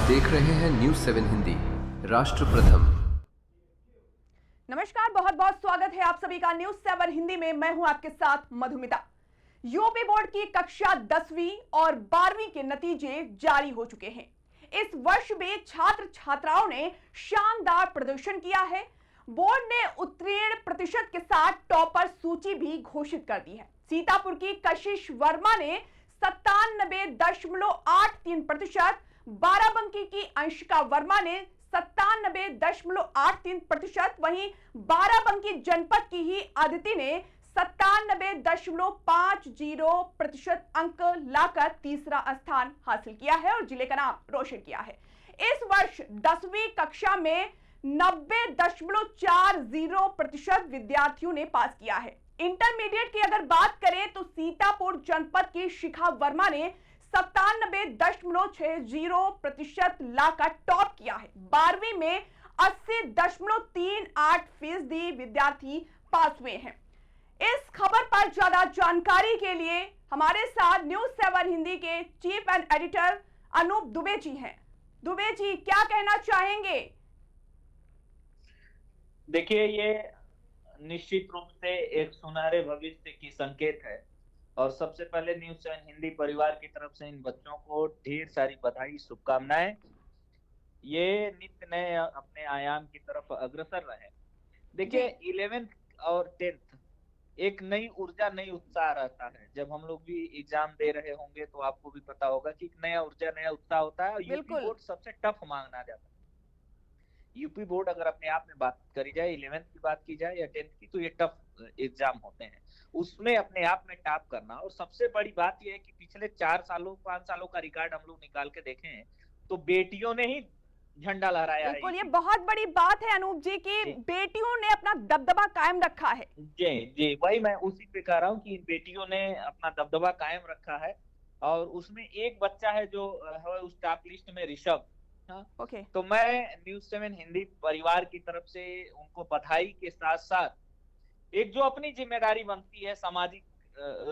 देख रहे हैं न्यूज 7 हिंदी, राष्ट्र प्रथम। नमस्कार, बहुत बहुत स्वागत है आप सभी का न्यूज 7 हिंदी में। मैं हूं आपके साथ मधुमिता। यूपी बोर्ड की कक्षा 10वीं और 12वीं के नतीजे जारी हो चुके हैं। इस वर्ष भी छात्र छात्राओं ने शानदार प्रदर्शन किया है। बोर्ड ने उत्तीर्ण प्रतिशत के साथ टॉपर सूची भी घोषित कर दी है। सीतापुर की कशिश वर्मा ने 97.83%, बाराबंकी की अंशिका वर्मा ने 97.83%, वहीं बाराबंकी जनपद की ही अदिति ने 97.50% अंक लाकर तीसरा स्थान हासिल किया है और जिले का नाम रोशन किया है। इस वर्ष 10वीं कक्षा में 90.40% विद्यार्थियों ने पास किया है। इंटरमीडिएट की अगर बात करें तो सीतापुर जनपद की शिखा वर्मा ने 97.60% लाकर टॉप किया है। 12वीं में 80.38% विद्यार्थी पास हुए हैं। इस खबर पर ज्यादा जानकारी के लिए हमारे साथ न्यूज 7 हिंदी के chief and editor Anoop Dubey ji हैं। दुबे जी, क्या कहना चाहेंगे? देखिए, ये निश्चित रूप से एक सुनहरे भविष्य की संकेत है और सबसे पहले न्यूज 7 हिंदी परिवार की तरफ से इन बच्चों को ढेर सारी बधाई, शुभकामनाएं। ये नित्य नए अपने आयाम की तरफ अग्रसर रहे। देखिए, 11th और 10th एक नई ऊर्जा, नई उत्साह रहता है। जब हम लोग भी एग्जाम दे रहे होंगे तो आपको भी पता होगा कि एक नया ऊर्जा, नया उत्साह होता है और यूपी बोर्ड सबसे टफ माना जाता है। यूपी बोर्ड अगर अपने आप में बात करी जाए, 11th की बात की जाए या 10th की, तो ये टफ एग्जाम होते हैं। उसमें अपने आप में टॉप करना, और सबसे बड़ी बात यह है कि पिछले 4 सालों 5 सालों का रिकॉर्ड हम लोग निकाल के देखें तो बेटियों ने ही झंडा लहराया है। बिल्कुल, ये बहुत बड़ी बात है अनूप जी की बेटियों ने अपना दबदबा कायम रखा है। जी, वही मैं उसी पे कह रहा हूँ कि बेटियों ने अपना दबदबा कायम रखा है। और उसमें एक बच्चा है जो है उस टॉप लिस्ट में, ऋषभ। ओके। तो मैं न्यूज 7 हिंदी परिवार की तरफ से उनको बधाई के साथ साथ एक जो अपनी जिम्मेदारी बनती है सामाजिक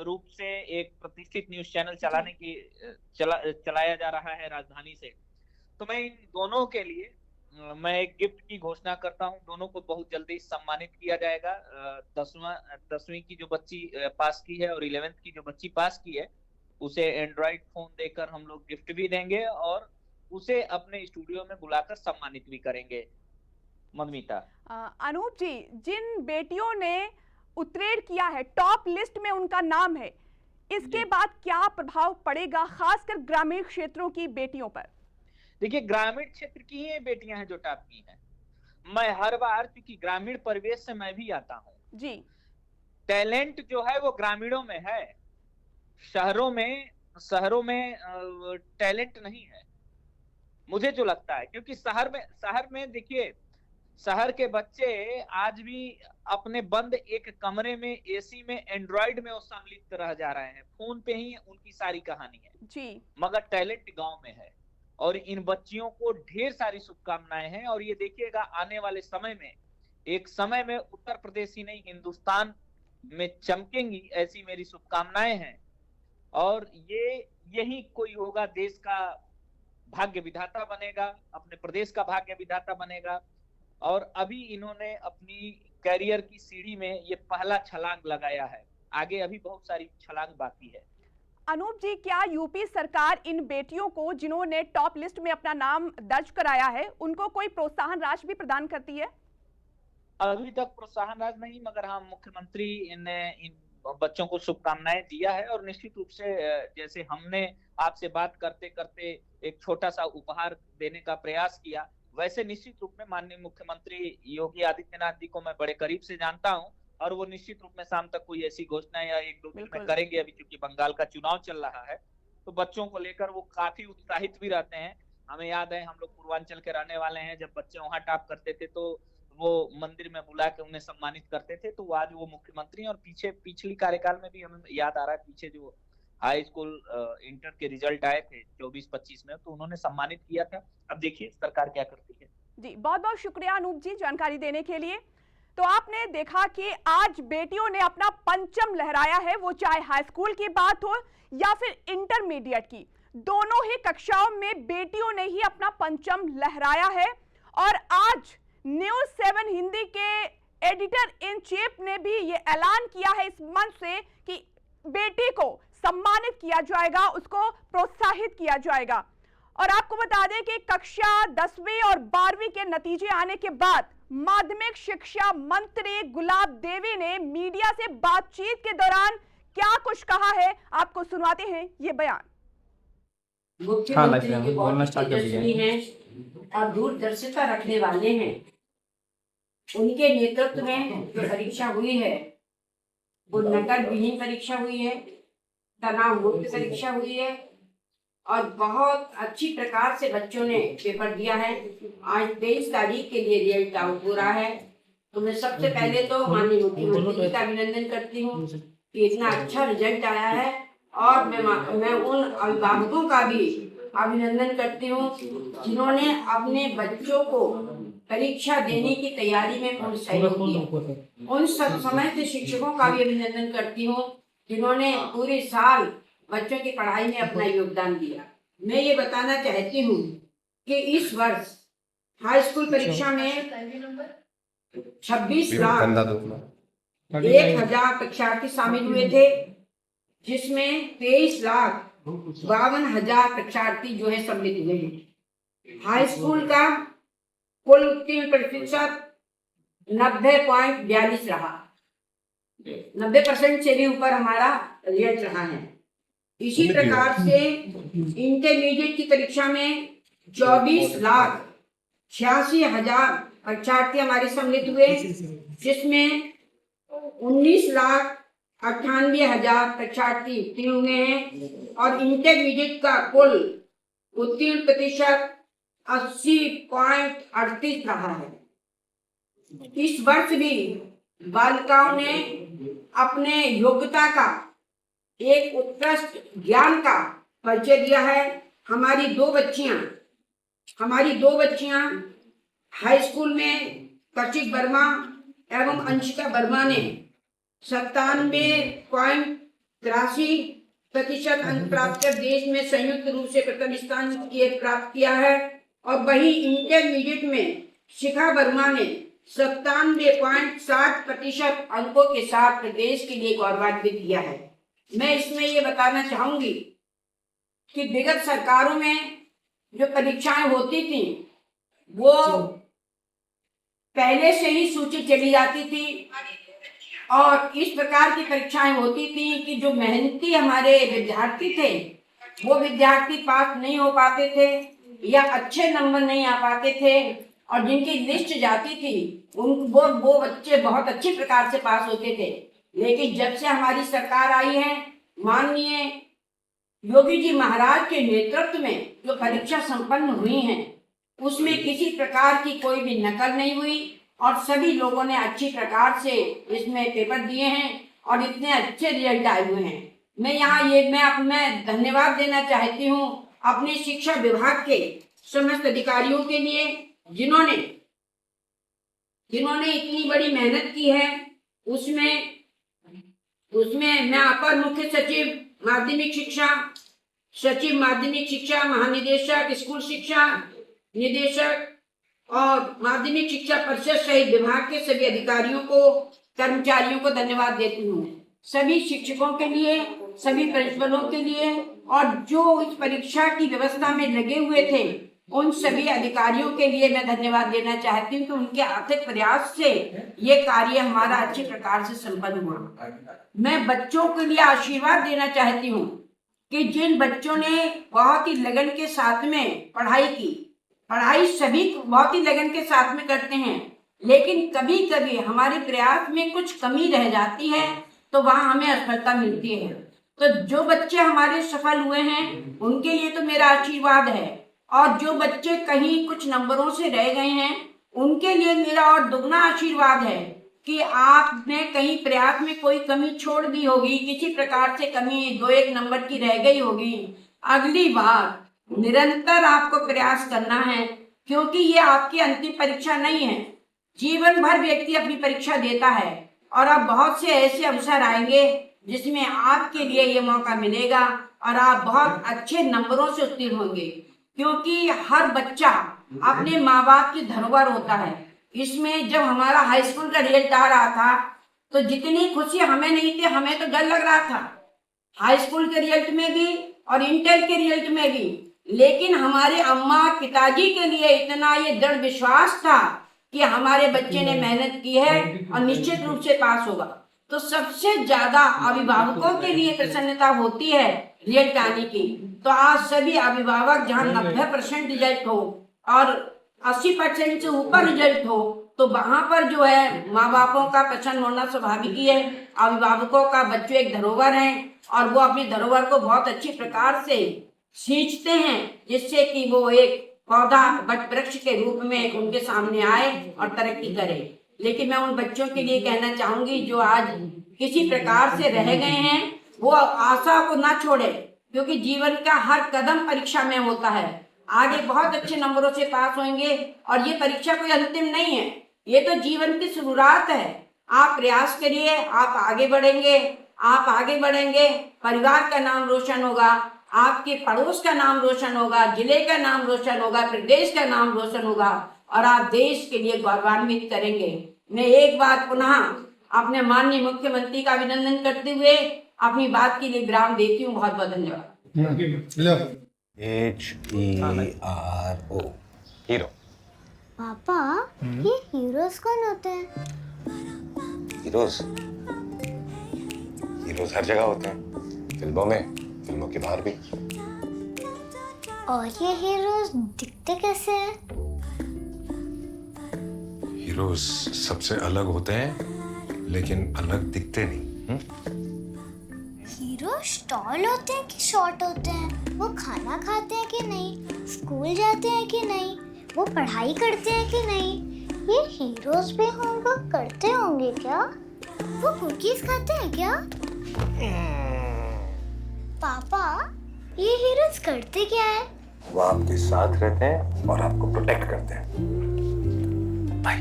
रूप से एक प्रतिष्ठित न्यूज चैनल चलाने की चलाया जा रहा है राजधानी से, तो मैं इन दोनों के लिए मैं एक गिफ्ट की घोषणा करता हूं। दोनों को बहुत जल्दी सम्मानित किया जाएगा। 10वीं की जो बच्ची पास की है और 11th की जो बच्ची पास की है, उसे एंड्रॉइड फोन देकर हम लोग गिफ्ट भी देंगे और उसे अपने स्टूडियो में बुलाकर सम्मानित भी करेंगे। मधुमिता, अनूप जी, जिन बेटियों ने उत्तीर्ण किया है, टॉप लिस्ट में उनका नाम है, इसके बाद क्या प्रभाव पड़ेगा खासकर ग्रामीण क्षेत्रों की बेटियों पर? देखिए, ग्रामीण क्षेत्र की ही बेटियां हैं जो टॉप की हैं। मैं हर बार, क्योंकि ग्रामीण परिवेश से मैं भी आता हूं जी, टैलेंट जो है वो ग्रामीणों में है। शहरों में टैलेंट नहीं है, मुझे जो लगता है। क्योंकि शहर में देखिए, शहर के बच्चे आज भी अपने बंद एक कमरे में एसी में एंड्रॉइड में वो सम्मिलित रह जा रहे हैं। फोन पे ही उनकी सारी कहानी है जी। मगर टैलेंट गांव में है और इन बच्चियों को ढेर सारी शुभकामनाएं हैं। और ये देखिएगा, आने वाले समय में एक समय में उत्तर प्रदेश ही नहीं हिंदुस्तान में चमकेंगी, ऐसी मेरी शुभकामनाएं हैं। और यही कोई होगा, देश का भाग्य विधाता बनेगा, अपने प्रदेश का भाग्य विधाता बनेगा। और अभी इन्होंने अपनी करियर की सीढ़ी में ये पहला छलांग लगाया है, आगे अभी बहुत सारी छलांग बाकी है। अनूप जी, क्या यूपी सरकार इन बेटियों को जिन्होंने टॉप लिस्ट में अपना नाम दर्ज कराया है, उनको कोई प्रोत्साहन राशि भी प्रदान करती है? अभी तक प्रोत्साहन राशि नहीं, मगर हाँ, मुख्यमंत्री ने इन बच्चों को शुभकामनाएं दिया है। और निश्चित रूप से जैसे हमने आपसे बात करते करते एक छोटा सा उपहार देने का प्रयास किया, वैसे निश्चित रूप में माननीय मुख्यमंत्री योगी आदित्यनाथ जी को मैं बड़े करीब से जानता हूं और वो निश्चित रूप में शाम तक कोई ऐसी घोषणा या 1-2 दिन में करेंगे। अभी चूंकि बंगाल का चुनाव चल रहा है तो बच्चों को लेकर वो काफी उत्साहित भी रहते हैं। हमें याद है, हम लोग पूर्वांचल के रहने वाले हैं, जब बच्चे वहां टॉप करते थे तो वो मंदिर में बुला के उन्हें सम्मानित करते थे। तो आज वो मुख्यमंत्री, और पिछली कार्यकाल में भी हमें याद आ रहा है, पीछे जो हाई स्कूल इंटर के रिजल्ट आए थे 24-25 में, तो उन्होंने सम्मानित किया था। अब देखिए सरकार क्या करती है। जी, बहुत बहुत शुक्रिया अनूप जी जानकारी देने के लिए। तो आपने देखा कि आज बेटियों ने अपना परचम लहराया है, वो चाहे हाई स्कूल की बात हो या फिर इंटरमीडिएट की। दोनों ही कक्षाओं में बेटियों ने ही अपना परचम लहराया है और आज न्यूज़ 7 हिंदी के एडिटर इन चीफ ने भी ये ऐलान किया है इस मंच से कि बेटी को सम्मानित किया जाएगा, उसको प्रोत्साहित किया जाएगा। और आपको बता दें कि कक्षा 10वीं और 12वीं के नतीजे आने के बाद माध्यमिक शिक्षा मंत्री गुलाब देवी ने मीडिया से बातचीत के दौरान क्या कुछ कहा है, आपको सुनवाते हैं ये बयान। मुख्यमंत्री के बहुत तेजस्वी हैं और दूरदर्शिता रखने वाले हैं। उनके नेतृत्व में जो परीक्षा हुई है वो नकल विहीन परीक्षा हुई है, तनाव मुक्त परीक्षा हुई है और बहुत अच्छी प्रकार से बच्चों ने पेपर दिया है। आज 23 तारीख के लिए रिजल्ट आउट हो रहा है। तो मैं सबसे पहले तो माननीय मुख्यमंत्री जी का अभिनंदन करती हूँ कि इतना अच्छा रिजल्ट आया है और मैं उन अभिभावकों का भी अभिनंदन करती हूँ जिन्होंने अपने बच्चों को परीक्षा देने की तैयारी में पूर्ण सहयोग किया। उन सब समय से शिक्षकों का भी अभिनंदन करती हूँ जिन्होंने पूरे साल बच्चों की पढ़ाई में अपना योगदान दिया। मैं ये बताना चाहती हूँ कि इस वर्ष हाई स्कूल परीक्षा में 26,01,000 परीक्षार्थी शामिल हुए थे, जिसमें 23,52,000 परीक्षार्थी जो है सम्मिलित हुए हैं। हाई स्कूल का कुल उत्तीर्ण प्रतिशत 90.42 रहा, 90% से भी ऊपर हमारा रिजल्ट रहा है। इसी प्रकार से इंटरमीडिएट की परीक्षा में 24,86,000 परीक्षार्थी हमारे सम्मिलित हुए, जिसमें 19,98,000 परीक्षार्थी उत्तीर्ण हुए हैं और इंटरमीडिएट का कुल उत्तीर्ण प्रतिशत 80.38 रहा है। इस वर्ष भी बालिकाओं ने अपने योग्यता का एक उत्कृष्ट ज्ञान का परिचय दिया है। हमारी दो बच्चियां हाई स्कूल में कशिक वर्मा एवं अंशिका वर्मा ने 97.83% अंक प्राप्त कर देश में संयुक्त रूप से प्रथम स्थान प्राप्त किया है और वही इंटरमीडिएट में शिखा वर्मा ने 97.7% अंकों के साथ प्रदेश के लिए गौरवान्वित किया है। मैं इसमें ये बताना चाहूंगी कि विगत सरकारों में जो परीक्षाएं होती थी वो पहले से ही सूची चली जाती थी और इस प्रकार की परीक्षाएं होती थी कि जो मेहनती हमारे विद्यार्थी थे वो विद्यार्थी पास नहीं हो पाते थे या अच्छे नंबर नहीं आ पाते थे और जिनकी लिस्ट जाती थी वो बच्चे बहुत अच्छी प्रकार से पास होते थे। लेकिन जब से हमारी सरकार आई है, माननीय योगी जी महाराज के नेतृत्व में जो परीक्षा संपन्न हुई हैं, उसमें किसी प्रकार की कोई भी नकल नहीं हुई और सभी लोगों ने अच्छी प्रकार से इसमें पेपर दिए हैं और इतने अच्छे रिजल्ट आए हुए हैं। मैं धन्यवाद देना चाहती हूँ अपने शिक्षा विभाग के समस्त अधिकारियों के लिए जिन्होंने इतनी बड़ी मेहनत की है। उसमें मैं अपर मुख्य सचिव माध्यमिक शिक्षा, सचिव माध्यमिक शिक्षा, महानिदेशक स्कूल शिक्षा, निदेशक और माध्यमिक शिक्षा परिषद सहित विभाग के सभी अधिकारियों को, कर्मचारियों को धन्यवाद देती हूँ। सभी शिक्षकों के लिए, सभी प्रिंसिपलों के लिए और जो इस परीक्षा की व्यवस्था में लगे हुए थे उन सभी अधिकारियों के लिए मैं धन्यवाद देना चाहती हूँ कि उनके आर्थिक प्रयास से ये कार्य हमारा अच्छी प्रकार से संपन्न हुआ। मैं बच्चों के लिए आशीर्वाद देना चाहती हूँ कि जिन बच्चों ने बहुत ही लगन के साथ में पढ़ाई की, पढ़ाई सभी बहुत ही लगन के साथ में करते हैं, लेकिन कभी कभी हमारे प्रयास में कुछ कमी रह जाती है तो वहाँ हमें असफलता मिलती है। तो जो बच्चे हमारे सफल हुए हैं उनके लिए तो मेरा आशीर्वाद है और जो बच्चे कहीं कुछ नंबरों से रह गए हैं उनके लिए मेरा और दुगना आशीर्वाद है कि आपने कहीं प्रयास में कोई कमी छोड़ दी होगी, किसी प्रकार से कमी 2-1 नंबर की रह गई होगी। अगली बार निरंतर आपको प्रयास करना है क्योंकि ये आपकी अंतिम परीक्षा नहीं है। जीवन भर व्यक्ति अपनी परीक्षा देता है और अब बहुत से ऐसे अवसर आएंगे जिसमें आपके लिए ये मौका मिलेगा और आप बहुत अच्छे नंबरों से उत्तीर्ण होंगे, क्योंकि हर बच्चा अपने माँ बाप की धरोहर होता है। इसमें जब हमारा हाई स्कूल का रिजल्ट आ रहा था तो जितनी खुशी हमें नहीं थी, हमें तो डर लग रहा था, हाई स्कूल के रिजल्ट में भी और इंटर के रिजल्ट में भी। लेकिन हमारे अम्मा पिताजी के लिए इतना ये दृढ़ विश्वास था कि हमारे बच्चे ने मेहनत की है और निश्चित रूप से पास होगा। तो सबसे ज्यादा अभिभावकों के लिए प्रसन्नता होती है रिजल्ट आने की। तो आज सभी अभिभावक जहाँ 90% रिजल्ट हो और 80% से ऊपर रिजल्ट हो, तो वहां पर जो है माँ बापों का प्रसन्न होना स्वाभाविक ही है। अभिभावकों का बच्चों एक धरोहर है और वो अपनी धरोहर को बहुत अच्छी प्रकार से सींचते हैं, जिससे कि वो एक पौधा वृक्ष के रूप में उनके सामने आए और तरक्की करे। लेकिन मैं उन बच्चों के लिए कहना चाहूंगी जो आज किसी प्रकार से रह गए हैं, वो आशा को ना छोड़े, क्योंकि जीवन का हर कदम परीक्षा में होता है। आगे बहुत अच्छे नंबरों से पास होंगे और ये परीक्षा कोई अंतिम नहीं है, ये तो जीवन की शुरुआत है। आप प्रयास करिए, आप आगे बढ़ेंगे, आप आगे बढ़ेंगे, परिवार का नाम रोशन होगा, आपके पड़ोस का नाम रोशन होगा, जिले का नाम रोशन होगा, प्रदेश का नाम रोशन होगा और आप देश के लिए गौरवान्वित करेंगे। मैं एक बार पुनः अपने माननीय मुख्यमंत्री का अभिनंदन करते हुए अपनी बात के लिए विराम देती हूँ। बहुत बहुत धन्यवाद। HERO hero. पापा ये हीरोज कौन होते हैं? हीरोज हीरोज हर जगह होते हैं, फिल्मों में, फिल्मों के बाहर भी। और ये हीरोज दिखते कैसे हैं? हीरोज सबसे अलग होते हैं लेकिन अलग दिखते नहीं। हीरो टॉल होते हैं कि शॉर्ट होते हैं? वो खाना खाते हैं कि नहीं? स्कूल जाते हैं कि नहीं? वो पढ़ाई करते हैं कि नहीं? ये हीरोज भी होमवर्क करते होंगे क्या? वो कुकीज खाते हैं क्या? पापा ये हीरोज करते क्या है? वो आपके साथ रहते हैं और आपको प्रोटेक्ट करते हैं। बाय।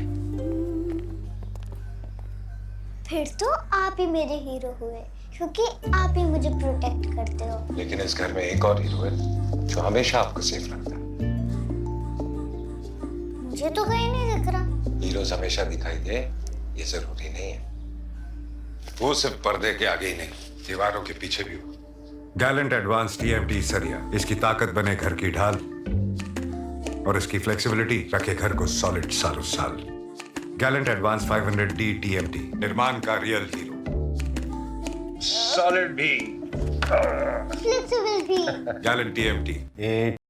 फिर तो आप ही मेरे हीरो हुए, क्योंकि आप ही मुझे प्रोटेक्ट करते हो। लेकिन इस घर में एक और हीरो है जो हमेशा आपको सेफ रखता है। मुझे तो कहीं नहीं दिख रहा। हीरोज हमेशा दिखाई दे ये जरूरी नहीं है। वो सिर्फ पर्दे के आगे ही नहीं, दीवारों के पीछे भी हो। गैलेंट एडवांस TMT सरिया, इसकी ताकत बने घर की ढाल और इसकी फ्लेक्सिबिलिटी रखे घर को सॉलिड सालों साल। गैलेंट एडवांस 500D TMT, निर्माण का रियल हीरो। सॉलिड भी, फ्लेक्सिबल भी। Gallant TMT।